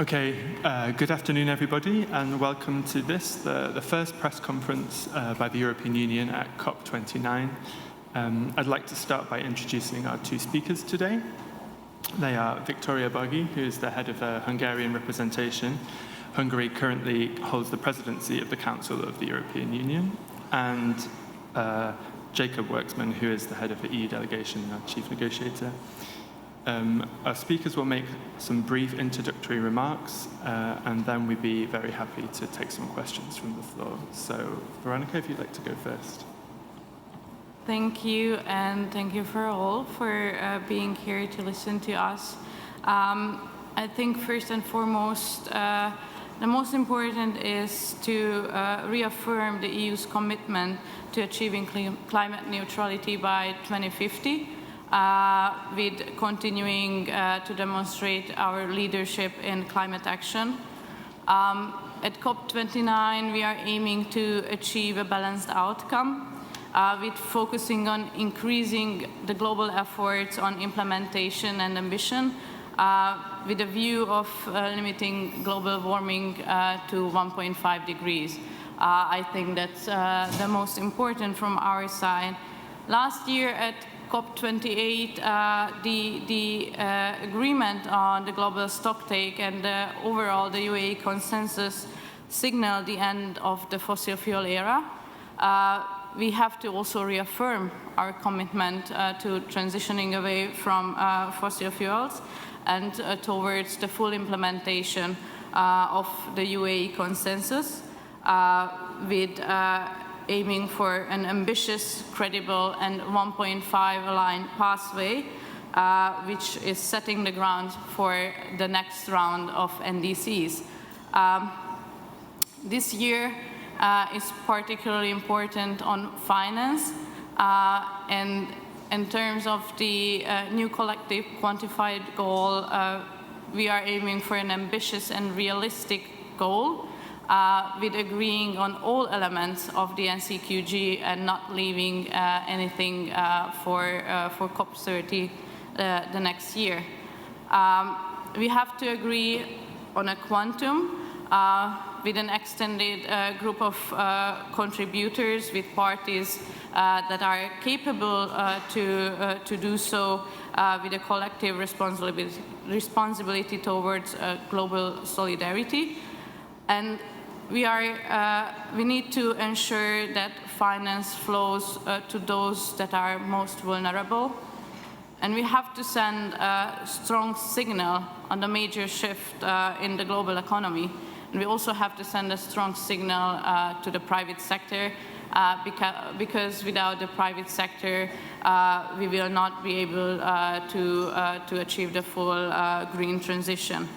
Okay, good afternoon, everybody, and welcome to this, the first press conference by the European Union at COP29. I'd like to start by introducing our two speakers today. They are Victoria Bagi, who is the head of Hungarian representation. Hungary currently holds the presidency of the Council of the European Union, and Jacob Worksman, who is the head of the EU delegation and our chief negotiator. Our speakers will make some brief introductory remarks, and then we'd be very happy to take some questions from the floor. So, Veronica, if you'd like to go first. Thank you, and thank you for all for being here to listen to us. I think first and foremost, the most important is to reaffirm the EU's commitment to achieving climate neutrality by 2050. With continuing to demonstrate our leadership in climate action. At COP29, we are aiming to achieve a balanced outcome with focusing on increasing the global efforts on implementation and ambition with a view of limiting global warming to 1.5 degrees. I think that's the most important from our side. Last year at COP28, the agreement on the global stocktake and overall the UAE consensus signaled the end of the fossil fuel era. We have to also reaffirm our commitment to transitioning away from fossil fuels and towards the full implementation of the UAE consensus with aiming for an ambitious, credible, and 1.5 aligned pathway, which is setting the ground for the next round of NDCs. This year is particularly important on finance, and in terms of the new collective quantified goal, we are aiming for an ambitious and realistic goal, with agreeing on all elements of the NCQG and not leaving anything for COP30 the next year. We have to agree on a quantum with an extended group of contributors with parties that are capable to do so with a collective responsibility towards global solidarity. And we need to ensure that finance flows to those that are most vulnerable. And we have to send a strong signal on the major shift in the global economy. And we also have to send a strong signal to the private sector, because without the private sector, we will not be able to achieve the full green transition.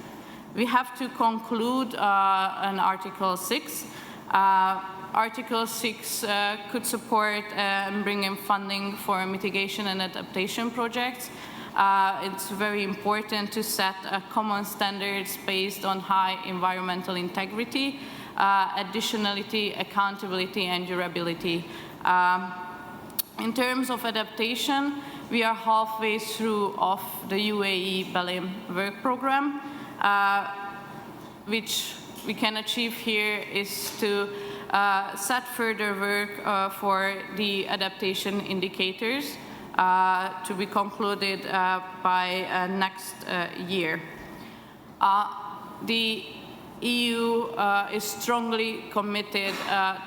We have to conclude on Article 6. Article 6 could support and bring in funding for mitigation and adaptation projects. It's very important to set common standards based on high environmental integrity, additionality, accountability, and durability. In terms of adaptation, we are halfway through of the UAE BELIM work program. Which we can achieve here is to set further work for the adaptation indicators to be concluded by next year. The EU is strongly committed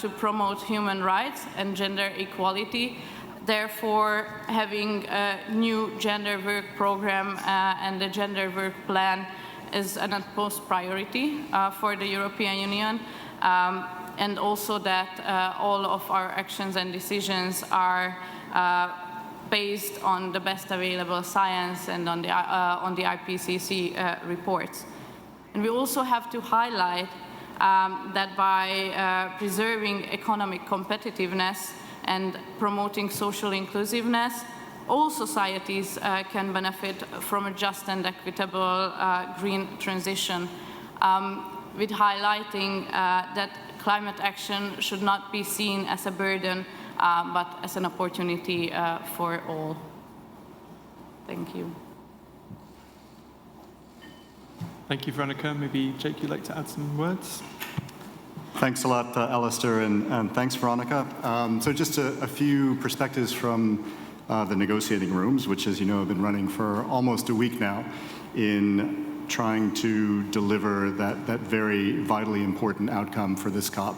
to promote human rights and gender equality. Therefore, having a new gender work program and the gender work plan is an utmost priority for the European Union, and also that all of our actions and decisions are based on the best available science and on the IPCC reports. And we also have to highlight that by preserving economic competitiveness and promoting social inclusiveness, all societies can benefit from a just and equitable green transition, with highlighting that climate action should not be seen as a burden, but as an opportunity for all. Thank you. Thank you, Veronica. Maybe Jake, you'd like to add some words? Thanks a lot, Alistair, and thanks, Veronica. So just a few perspectives from the negotiating rooms, which, as you know, have been running for almost a week now in trying to deliver that very vitally important outcome for this COP.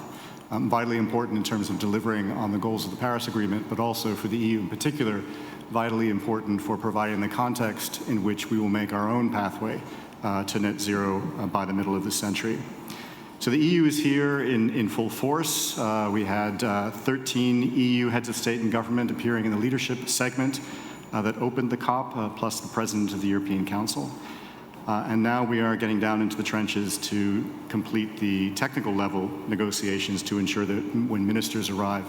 Vitally important in terms of delivering on the goals of the Paris Agreement, but also for the EU in particular, vitally important for providing the context in which we will make our own pathway to net zero by the middle of this century. So the EU is here in full force. We had 13 EU heads of state and government appearing in the leadership segment that opened the COP, plus the President of the European Council. And now we are getting down into the trenches to complete the technical level negotiations to ensure that when ministers arrive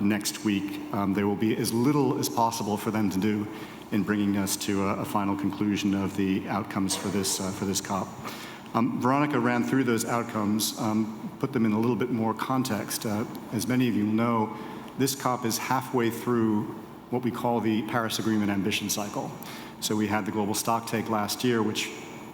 next week, there will be as little as possible for them to do in bringing us to a final conclusion of the outcomes for this COP. Veronica ran through those outcomes, put them in a little bit more context. As many of you know, this COP is halfway through what we call the Paris Agreement ambition cycle. So we had the global stocktake last year, which,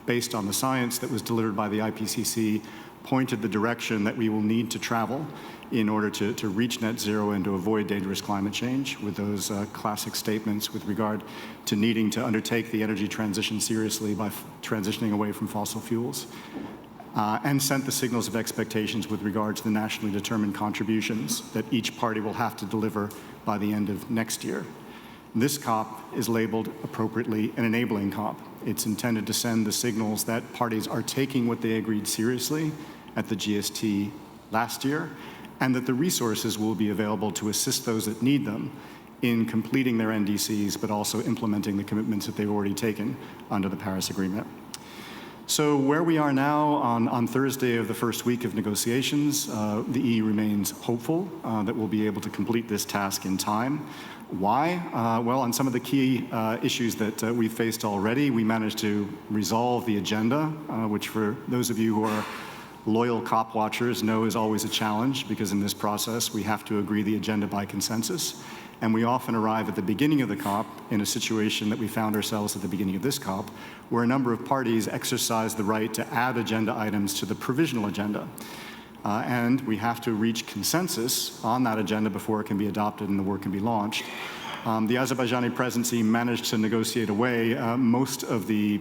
based on the science that was delivered by the IPCC, pointed the direction that we will need to travel in order to reach net zero and to avoid dangerous climate change, with those classic statements with regard to needing to undertake the energy transition seriously by transitioning away from fossil fuels, and sent the signals of expectations with regard to the nationally determined contributions that each party will have to deliver by the end of next year. This COP is labeled appropriately an enabling COP. It's intended to send the signals that parties are taking what they agreed seriously at the GST last year, and that the resources will be available to assist those that need them in completing their NDCs, but also implementing the commitments that they've already taken under the Paris Agreement. So where we are now on Thursday of the first week of negotiations, the EU remains hopeful that we'll be able to complete this task in time. Why? Well, on some of the key issues that we faced already, we managed to resolve the agenda, which for those of you who are loyal COP watchers know is always a challenge, because in this process we have to agree the agenda by consensus. And we often arrive at the beginning of the COP in a situation that we found ourselves at the beginning of this COP, where a number of parties exercise the right to add agenda items to the provisional agenda. And we have to reach consensus on that agenda before it can be adopted and the work can be launched. The Azerbaijani presidency managed to negotiate away most of the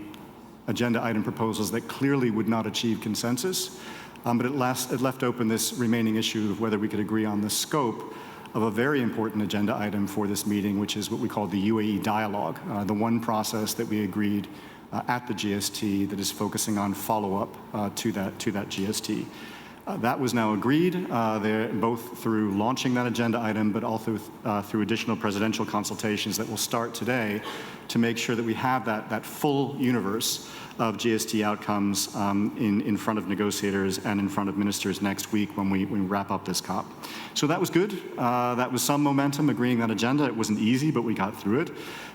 agenda item proposals that clearly would not achieve consensus, but it left open this remaining issue of whether we could agree on the scope of a very important agenda item for this meeting, which is what we call the UAE dialogue, the one process that we agreed at the GST that is focusing on follow-up to that GST. That was now agreed, both through launching that agenda item, but also through additional presidential consultations that will start today to make sure that we have that full universe of GST outcomes in front of negotiators and in front of ministers next week when we wrap up this COP. So that was good. That was some momentum, agreeing that agenda. It wasn't easy, but we got through it.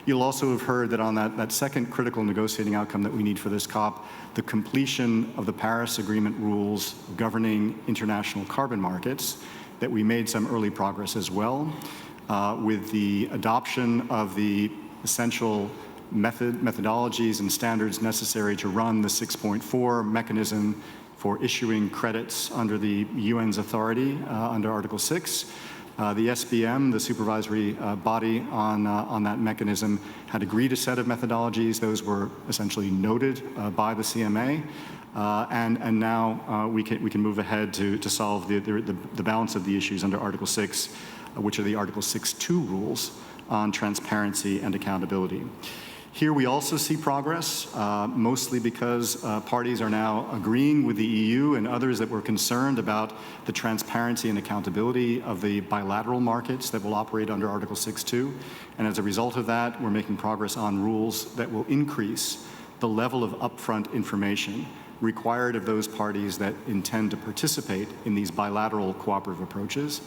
You'll also have heard that on that second critical negotiating outcome that we need for this COP, the completion of the Paris Agreement rules governing international carbon markets, that we made some early progress as well, with the adoption of the essential methodologies and standards necessary to run the 6.4 mechanism for issuing credits under the UN's authority under Article 6. The SBM, the supervisory body on that mechanism, had agreed a set of methodologies. Those were essentially noted by the CMA. And now we can move ahead to solve the balance of the issues under Article 6, which are the Article 6.2 rules on transparency and accountability. Here we also see progress, mostly because parties are now agreeing with the EU and others that were concerned about the transparency and accountability of the bilateral markets that will operate under Article 6.2. And as a result of that, we're making progress on rules that will increase the level of upfront information required of those parties that intend to participate in these bilateral cooperative approaches,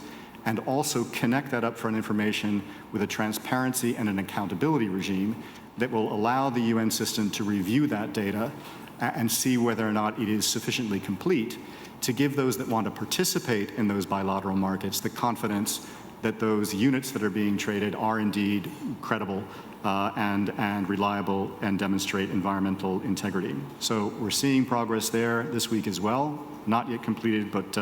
and also connect that upfront information with a transparency and an accountability regime that will allow the UN system to review that data and see whether or not it is sufficiently complete to give those that want to participate in those bilateral markets the confidence that those units that are being traded are indeed credible and reliable and demonstrate environmental integrity. So we're seeing progress there this week as well. Not yet completed, but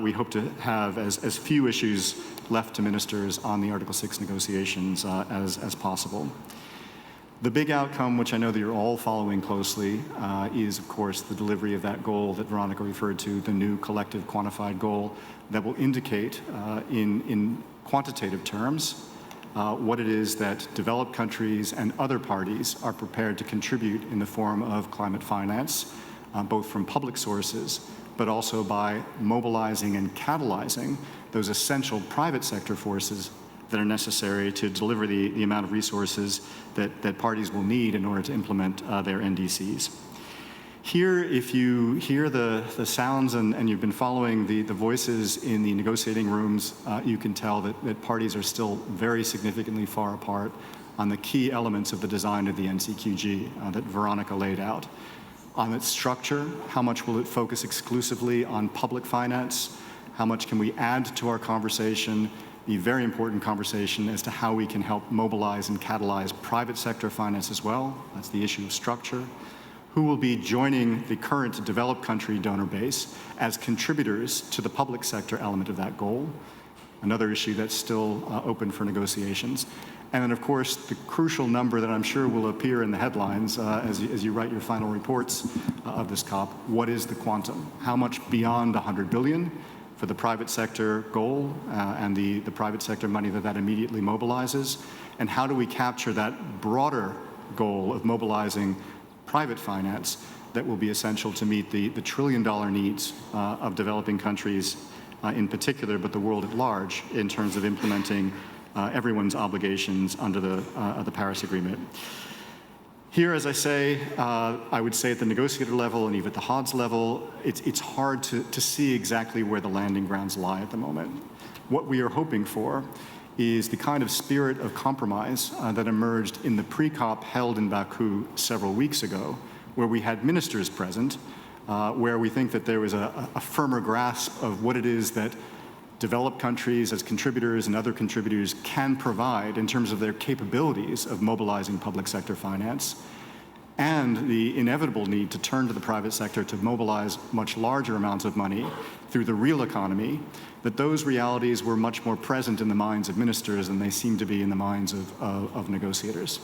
we hope to have as few issues left to ministers on the Article 6 negotiations as possible. The big outcome, which I know that you're all following closely, is, of course, the delivery of that goal that Veronica referred to, the new collective quantified goal that will indicate in quantitative terms what it is that developed countries and other parties are prepared to contribute in the form of climate finance, both from public sources, but also by mobilizing and catalyzing those essential private sector forces that are necessary to deliver the amount of resources that parties will need in order to implement their NDCs. Here, if you hear the sounds and you've been following the voices in the negotiating rooms, you can tell that parties are still very significantly far apart on the key elements of the design of the NCQG that Veronica laid out. On its structure, how much will it focus exclusively on public finance? How much can we add to our conversation? The very important conversation as to how we can help mobilize and catalyze private sector finance as well. That's the issue of structure. Who will be joining the current developed country donor base as contributors to the public sector element of that goal? Another issue that's still open for negotiations. And then, of course, the crucial number that I'm sure will appear in the headlines as you write your final reports of this COP. What is the quantum? How much beyond 100 billion? For the private sector goal and the private sector money that immediately mobilizes, and how do we capture that broader goal of mobilizing private finance that will be essential to meet the trillion-dollar needs of developing countries in particular, but the world at large in terms of implementing everyone's obligations under the Paris Agreement. Here, as I say, I would say at the negotiator level and even at the HODS level, it's hard to see exactly where the landing grounds lie at the moment. What we are hoping for is the kind of spirit of compromise that emerged in the pre-COP held in Baku several weeks ago, where we had ministers present, where we think that there was a firmer grasp of what it is that developed countries as contributors and other contributors can provide in terms of their capabilities of mobilizing public sector finance, and the inevitable need to turn to the private sector to mobilize much larger amounts of money through the real economy, that those realities were much more present in the minds of ministers than they seem to be in the minds of negotiators.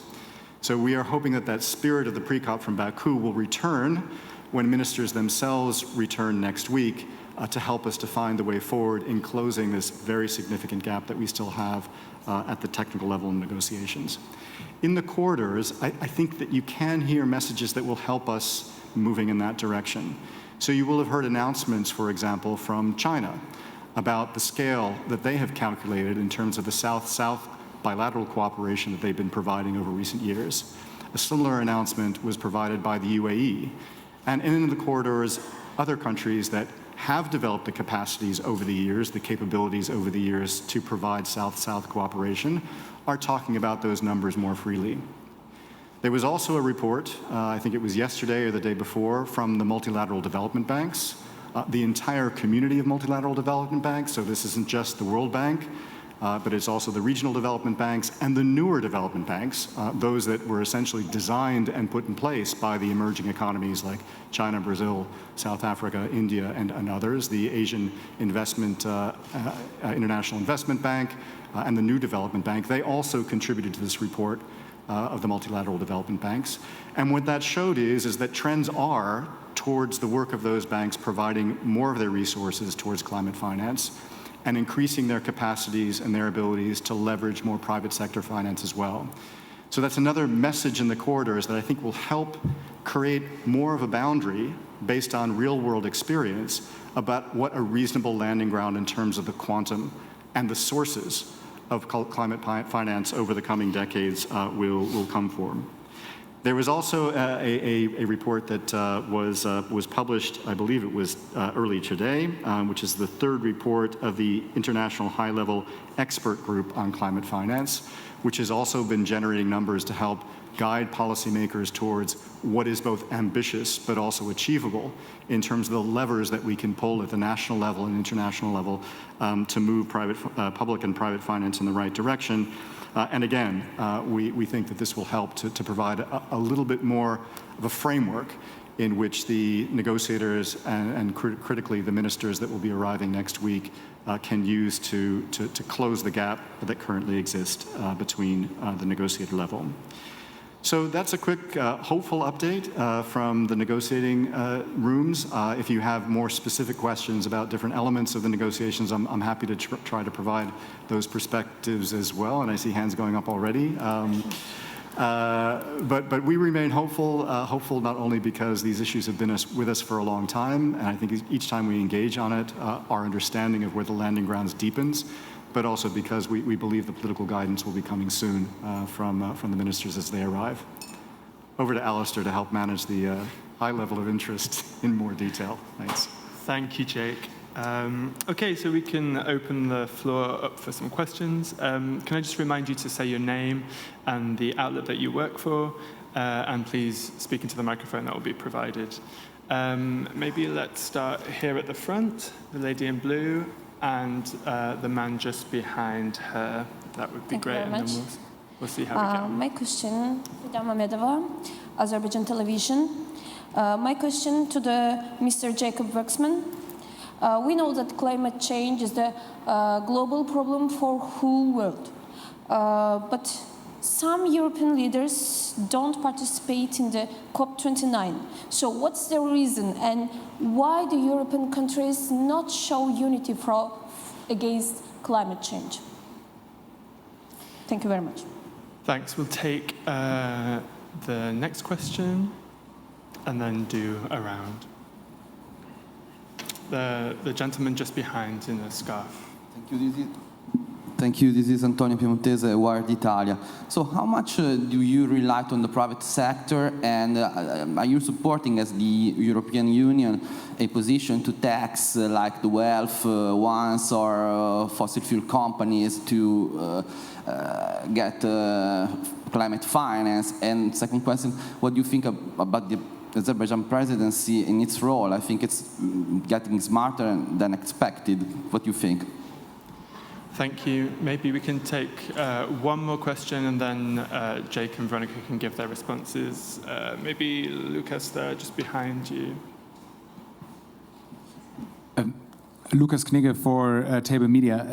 So we are hoping that that spirit of the pre-COP from Baku will return when ministers themselves return next week to help us to find the way forward in closing this very significant gap that we still have at the technical level in negotiations. In the corridors, I think that you can hear messages that will help us moving in that direction. So you will have heard announcements, for example, from China about the scale that they have calculated in terms of the South-South bilateral cooperation that they've been providing over recent years. A similar announcement was provided by the UAE. And in the corridors, other countries that have developed the capacities over the years, the capabilities over the years to provide South-South cooperation, are talking about those numbers more freely. There was also a report, I think it was yesterday or the day before, from the multilateral development banks, the entire community of multilateral development banks, so this isn't just the World Bank, but it's also the regional development banks and the newer development banks, those that were essentially designed and put in place by the emerging economies like China, Brazil, South Africa, India, and others, the Asian International Investment Bank, and the New Development Bank. They also contributed to this report of the multilateral development banks. And what that showed is that trends are towards the work of those banks providing more of their resources towards climate finance and increasing their capacities and their abilities to leverage more private sector finance as well. So that's another message in the corridors that I think will help create more of a boundary based on real-world experience about what a reasonable landing ground in terms of the quantum and the sources of climate finance over the coming decades will come from. There was also a report that was published, I believe it was early today, which is the third report of the International High-Level Expert Group on Climate Finance, which has also been generating numbers to help guide policymakers towards what is both ambitious but also achievable in terms of the levers that we can pull at the national level and international level to move public and private finance in the right direction. And again, we think that this will help to provide a little bit more of a framework in which the negotiators and critically the ministers that will be arriving next week can use to close the gap that currently exists between the negotiator level. So that's a quick, hopeful update from the negotiating rooms. If you have more specific questions about different elements of the negotiations, I'm happy to try to provide those perspectives as well. And I see hands going up already. But we remain hopeful not only because these issues have been with us for a long time, and I think each time we engage on it, our understanding of where the landing grounds deepens, but also because we believe the political guidance will be coming soon from the ministers as they arrive. Over to Alistair to help manage the high level of interest in more detail. Thanks. Thank you, Jake. Okay, so we can open the floor up for some questions. Can I just remind you to say your name and the outlet that you work for, and please speak into the microphone that will be provided. Maybe let's start here at the front, the lady in blue, and the man just behind her. That would be Thank great. you very And much. then we'll see how we get on. My question, Ida Mamedova, Azerbaijan Television. My question to Mr. Jacob Waxman. We know that climate change is the global problem for whole world, but some European leaders don't participate in the COP29. So what's the reason, and why do European countries not show unity against climate change? Thank you very much. Thanks. We'll take the next question and then do a round. The gentleman just behind in the scarf. Thank you. This is Antonio Piemontese, Wired Italia. So how much do you rely on the private sector, and are you supporting as the European Union a position to tax like the wealth ones or fossil fuel companies to get climate finance? And second question, what do you think about the Azerbaijan presidency in its role? I think it's getting smarter than expected. What do you think? Thank you. Maybe we can take one more question, and then Jake and Veronica can give their responses. Maybe Lucas there, just behind you. Lucas Knigge for Table Media.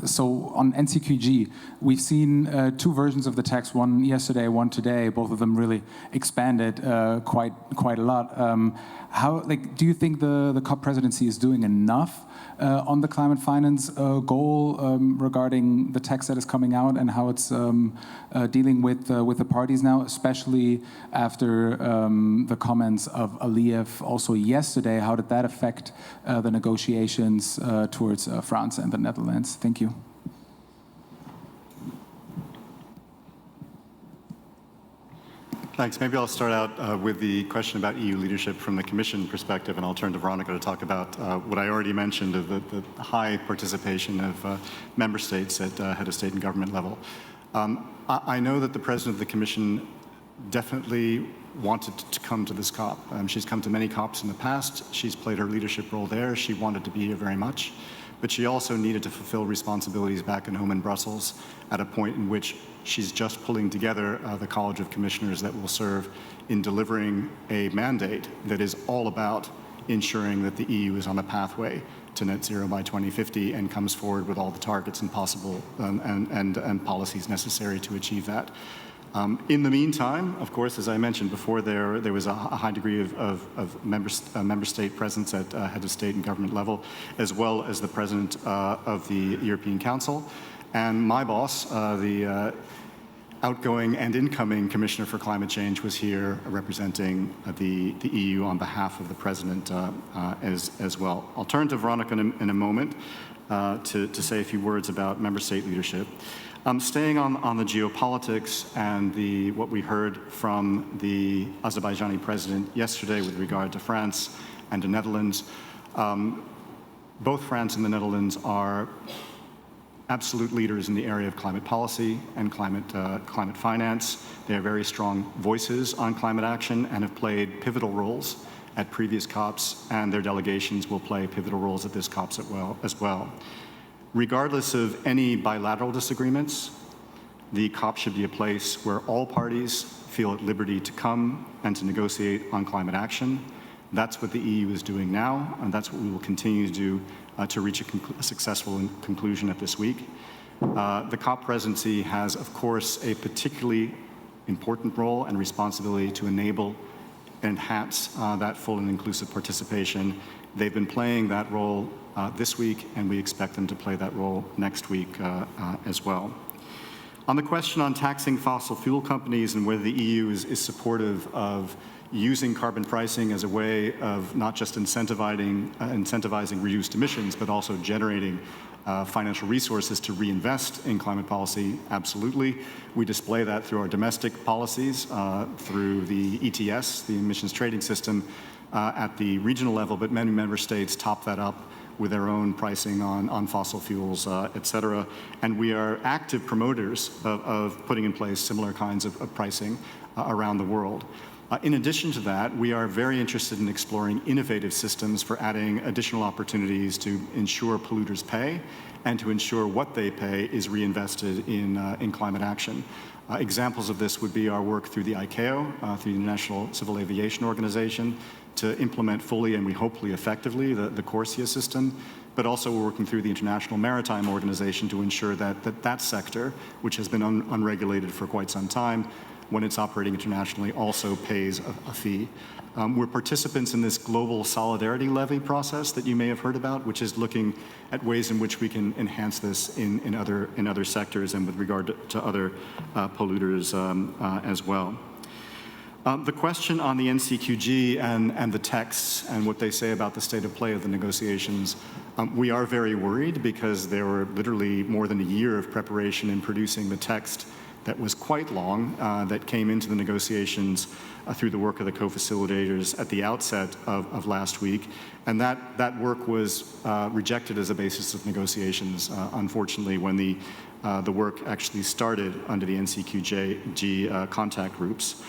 So on NCQG, we've seen two versions of the text, one yesterday, one today. Both of them really expanded quite a lot. Do you think the COP presidency is doing enough on the climate finance goal regarding the text that is coming out, and how it's dealing with the parties now, especially after the comments of Aliyev also yesterday? How did that affect the negotiations towards France and the Netherlands? Thank you. Thanks. Maybe I'll start out with the question about EU leadership from the Commission perspective, and I'll turn to Veronica to talk about what I already mentioned of the high participation of member states at head of state and government level. I know that the President of the Commission definitely wanted to come to this COP. She's come to many COPs in the past. She's played her leadership role there. She wanted to be here very much. But she also needed to fulfill responsibilities back at home in Brussels at a point in which she's just pulling together the College of Commissioners that will serve in delivering a mandate that is all about ensuring that the EU is on a pathway to net zero by 2050 and comes forward with all the targets and possible and policies necessary to achieve that. In the meantime, of course, as I mentioned before, there was a high degree of member state presence at head of state and government level, as well as the president of the European Council. And my boss, the outgoing and incoming Commissioner for Climate Change, was here representing the EU on behalf of the president as well. I'll turn to Veronica in a moment to say a few words about member state leadership. Staying on the geopolitics and what we heard from the Azerbaijani president yesterday with regard to France and the Netherlands, both France and the Netherlands are absolute leaders in the area of climate policy and climate finance. They are very strong voices on climate action and have played pivotal roles at previous COPs, and their delegations will play pivotal roles at this COP as well. Regardless of any bilateral disagreements, the COP should be a place where all parties feel at liberty to come and to negotiate on climate action. That's what the EU is doing now, and that's what we will continue to do to reach a successful conclusion at this week. The COP presidency has, of course, a particularly important role and responsibility to enable and enhance that full and inclusive participation. They've been playing that role this week, and we expect them to play that role next week as well. On the question on taxing fossil fuel companies and whether the EU is supportive of using carbon pricing as a way of not just incentivizing reduced emissions, but also generating financial resources to reinvest in climate policy, absolutely. We display that through our domestic policies, through the ETS, the emissions trading system, at the regional level, but many member states top that up with their own pricing on fossil fuels, et cetera. And we are active promoters of putting in place similar kinds of pricing around the world. In addition to that, we are very interested in exploring innovative systems for adding additional opportunities to ensure polluters pay and to ensure what they pay is reinvested in climate action. Examples of this would be our work through the ICAO, through the International Civil Aviation Organization, to implement fully and we hopefully effectively the CORSIA system, but also we're working through the International Maritime Organization to ensure that sector, which has been unregulated for quite some time, when it's operating internationally, also pays a fee. We're participants in this global solidarity levy process that you may have heard about, which is looking at ways in which we can enhance this in other sectors and with regard to other polluters as well. The question on the NCQG and the texts and what they say about the state of play of the negotiations, we are very worried because there were literally more than a year of preparation in producing the text that was quite long, that came into the negotiations through the work of the co-facilitators at the outset of last week. And that work was rejected as a basis of negotiations, unfortunately, when the work actually started under the NCQG contact groups.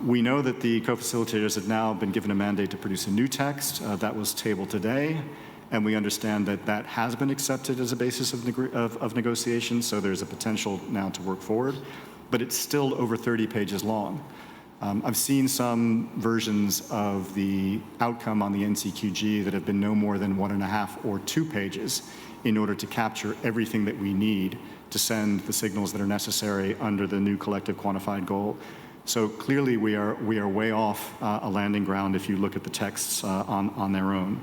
We know that the co-facilitators have now been given a mandate to produce a new text. That was tabled today. And we understand that has been accepted as a basis of negotiations, so there's a potential now to work forward. But it's still over 30 pages long. I've seen some versions of the outcome on the NCQG that have been no more than 1.5 or 2 pages in order to capture everything that we need to send the signals that are necessary under the new collective quantified goal. So clearly we are way off a landing ground if you look at the texts on their own.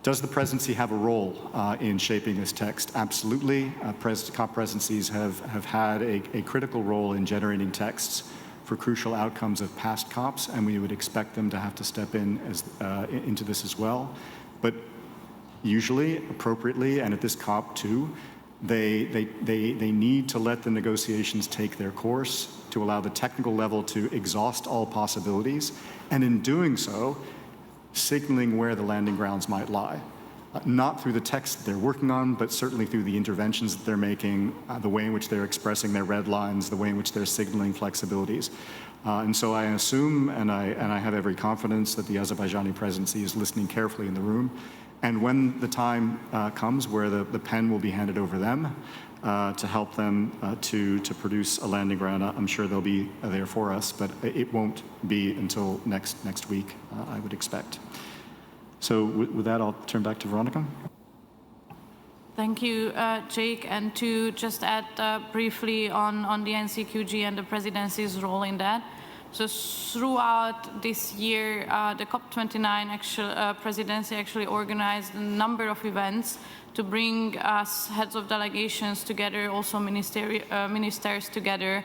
Does the presidency have a role in shaping this text? Absolutely. COP presidencies have had a critical role in generating texts for crucial outcomes of past COPs, and we would expect them to have to step into this as well. But usually, appropriately, and at this COP too, they need to let the negotiations take their course, to allow the technical level to exhaust all possibilities, and in doing so, signaling where the landing grounds might lie. Not through the text that they're working on, but certainly through the interventions that they're making, the way in which they're expressing their red lines, the way in which they're signaling flexibilities. And so I assume, and I have every confidence, that the Azerbaijani presidency is listening carefully in the room. And when the time comes where the pen will be handed over them to help them to produce a landing ground, I'm sure they'll be there for us, but it won't be until next week, I would expect. So with that, I'll turn back to Veronica. Thank you, Jake. And to just add briefly on the NCQG and the presidency's role in that. So throughout this year, the COP29 presidency actually organized a number of events to bring us heads of delegations together, also ministers together,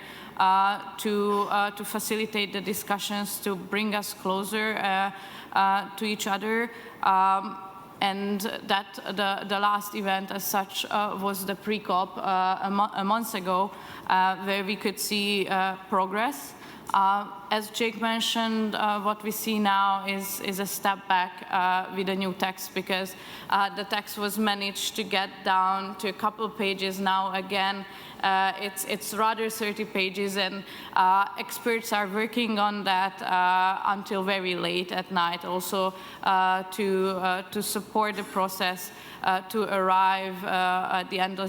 to facilitate the discussions, to bring us closer to each other. And that the last event as such was the pre-COP a month ago, where we could see progress. As Jake mentioned, what we see now is a step back with the new text, because the text was managed to get down to a couple pages. Now again, it's rather 30 pages, and experts are working on that until very late at night, also to support the process to arrive at the end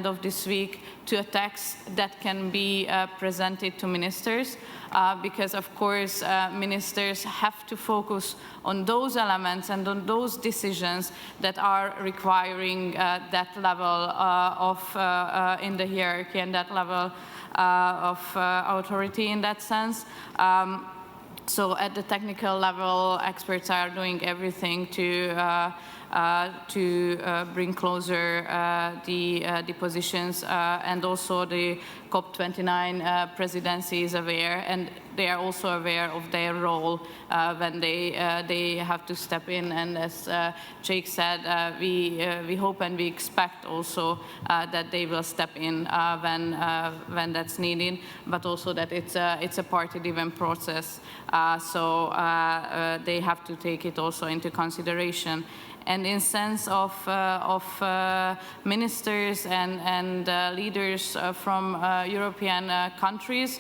of this week to a text that can be presented to ministers, because of course ministers have to focus on those elements and on those decisions that are requiring that level of in the hierarchy and that level of authority in that sense. So at the technical level, experts are doing everything to bring closer the positions, and also the COP29 presidency is aware, and they are also aware of their role when they have to step in. And as Jake said, we hope and we expect also that they will step in when that's needed, but also that it's a party-driven process, so they have to take it also into consideration. And in sense of ministers and leaders from European countries,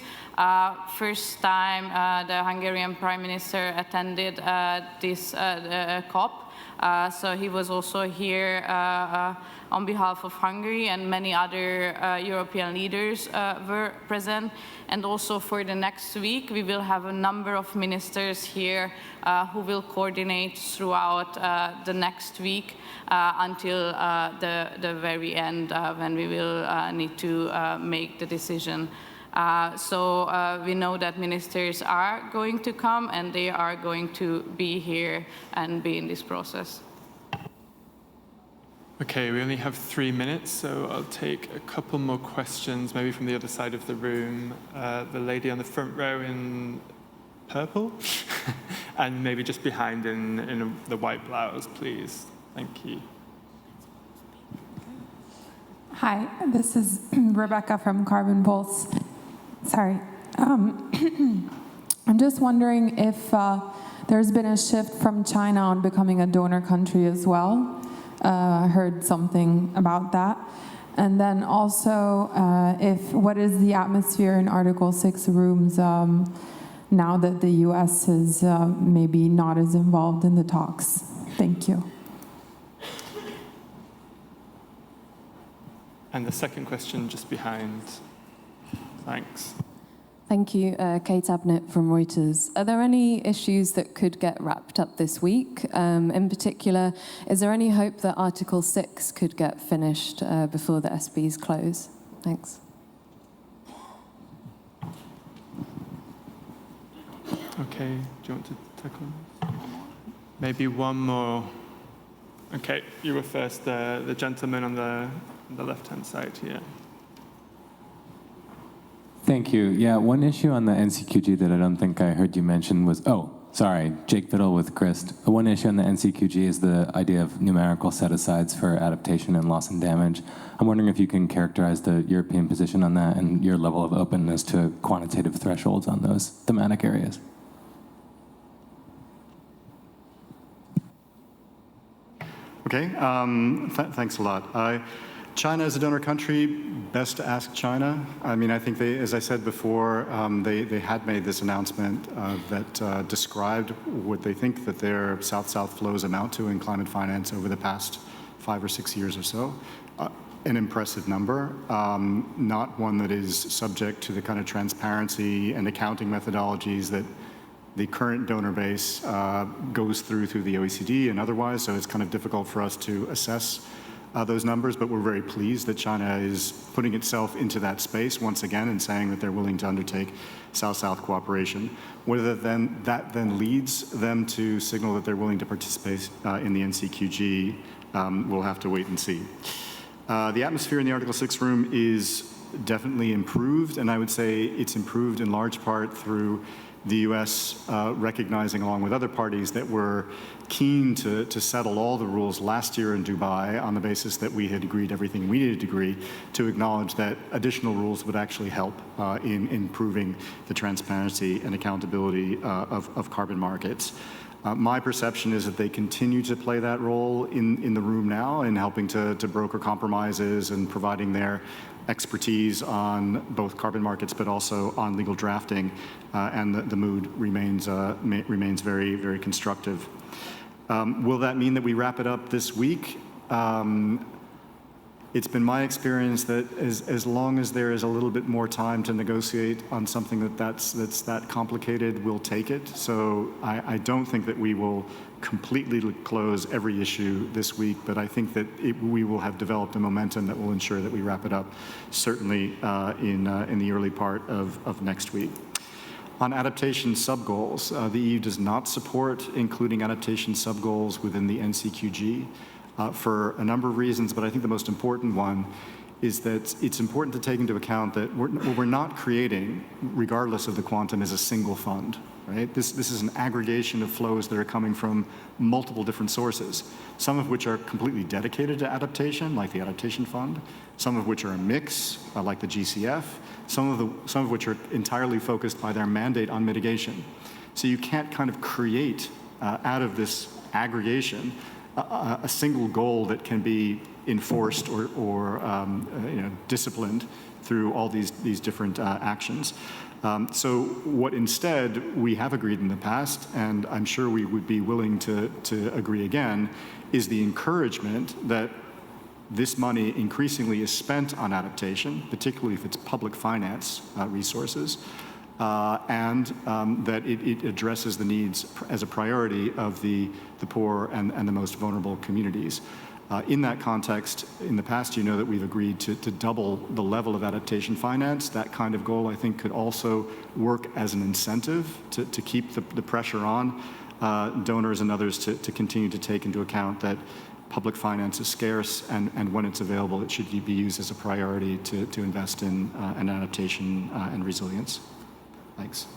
first time the Hungarian Prime Minister attended this COP. So he was also here on behalf of Hungary, and many other European leaders were present. And also for the next week, we will have a number of ministers here who will coordinate throughout the next week until the very end, when we will need to make the decision. So we know that ministers are going to come, and they are going to be here and be in this process. Okay, we only have 3 minutes, so I'll take a couple more questions, maybe from the other side of the room. The lady on the front row in purple, and maybe just behind in the white blouse, please. Thank you. Hi, this is Rebecca from Carbon Pulse. Sorry. I'm just wondering if there's been a shift from China on becoming a donor country as well. I heard something about that. And then also, what is the atmosphere in Article 6 rooms now that the US is maybe not as involved in the talks? Thank you. And the second question just behind. Thanks. Thank you, Kate Abnett from Reuters. Are there any issues that could get wrapped up this week? In particular, is there any hope that Article 6 could get finished before the SBs close? Thanks. Okay, do you want to tackle this? Maybe one more. Okay, you were first, the gentleman on the left-hand side here. Thank you. Yeah, one issue on the NCQG that I don't think I heard you mention was, Jake Biddle with Christ. One issue on the NCQG is the idea of numerical set-asides for adaptation and loss and damage. I'm wondering if you can characterize the European position on that and your level of openness to quantitative thresholds on those thematic areas. Okay, thanks a lot. China as a donor country, best to ask China. I mean, I think they, as I said before, they had made this announcement that described what they think that their South-South flows amount to in climate finance over the past 5 or 6 years or so. An impressive number, not one that is subject to the kind of transparency and accounting methodologies that the current donor base goes through the OECD and otherwise, so it's kind of difficult for us to assess those numbers, but we're very pleased that China is putting itself into that space once again and saying that they're willing to undertake South-South cooperation. Whether that then leads them to signal that they're willing to participate in the NCQG, we'll have to wait and see. The atmosphere in the Article 6 room is definitely improved, and I would say it's improved in large part through the US recognizing, along with other parties, that were keen to settle all the rules last year in Dubai on the basis that we had agreed everything we needed to agree, to acknowledge that additional rules would actually help in improving the transparency and accountability of carbon markets. My perception is that they continue to play that role in the room now in helping to broker compromises and providing their expertise on both carbon markets but also on legal drafting, and the mood remains very, very constructive. Will that mean that we wrap it up this week? It's been my experience that as long as there is a little bit more time to negotiate on something that's that complicated, we'll take it. So I don't think that we will completely close every issue this week, but I think that we will have developed a momentum that will ensure that we wrap it up, certainly in the early part of next week. On adaptation sub-goals, the EU does not support including adaptation sub-goals within the NCQG. For a number of reasons, but I think the most important one is that it's important to take into account that what we're not creating, regardless of the quantum, is a single fund, right? This is an aggregation of flows that are coming from multiple different sources, some of which are completely dedicated to adaptation, like the Adaptation Fund, some of which are a mix, like the GCF, some of which are entirely focused by their mandate on mitigation. So you can't kind of create out of this aggregation a single goal that can be enforced or disciplined through all these different actions. So what instead we have agreed in the past, and I'm sure we would be willing to agree again, is the encouragement that this money increasingly is spent on adaptation, particularly if it's public finance resources, and that it addresses the needs as a priority of the poor and the most vulnerable communities. In that context, in the past, you know that we've agreed to double the level of adaptation finance. That kind of goal, I think, could also work as an incentive to keep the pressure on donors and others to continue to take into account that public finance is scarce, and when it's available, it should be used as a priority to invest in an adaptation and resilience. Thanks.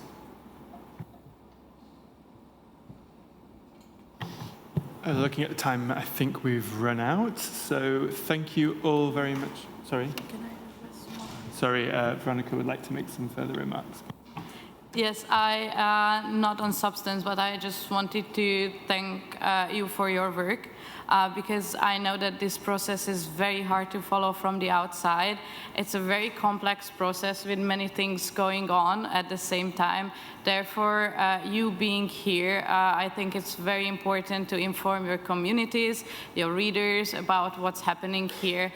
Looking at the time, I think we've run out. So thank you all very much. Sorry? Sorry, Veronica would like to make some further remarks. Yes, not on substance, but I just wanted to thank you for your work, because I know that this process is very hard to follow from the outside. It's a very complex process with many things going on at the same time. Therefore, you being here, I think it's very important to inform your communities, your readers, about what's happening here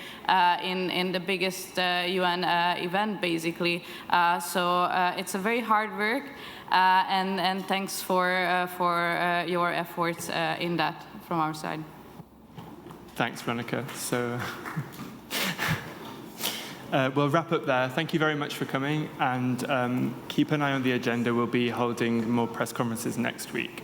in the biggest UN event, basically. So it's a very hard work, and thanks for your efforts in that from our side. Thanks, Veronica. So we'll wrap up there. Thank you very much for coming, and keep an eye on the agenda. We'll be holding more press conferences next week.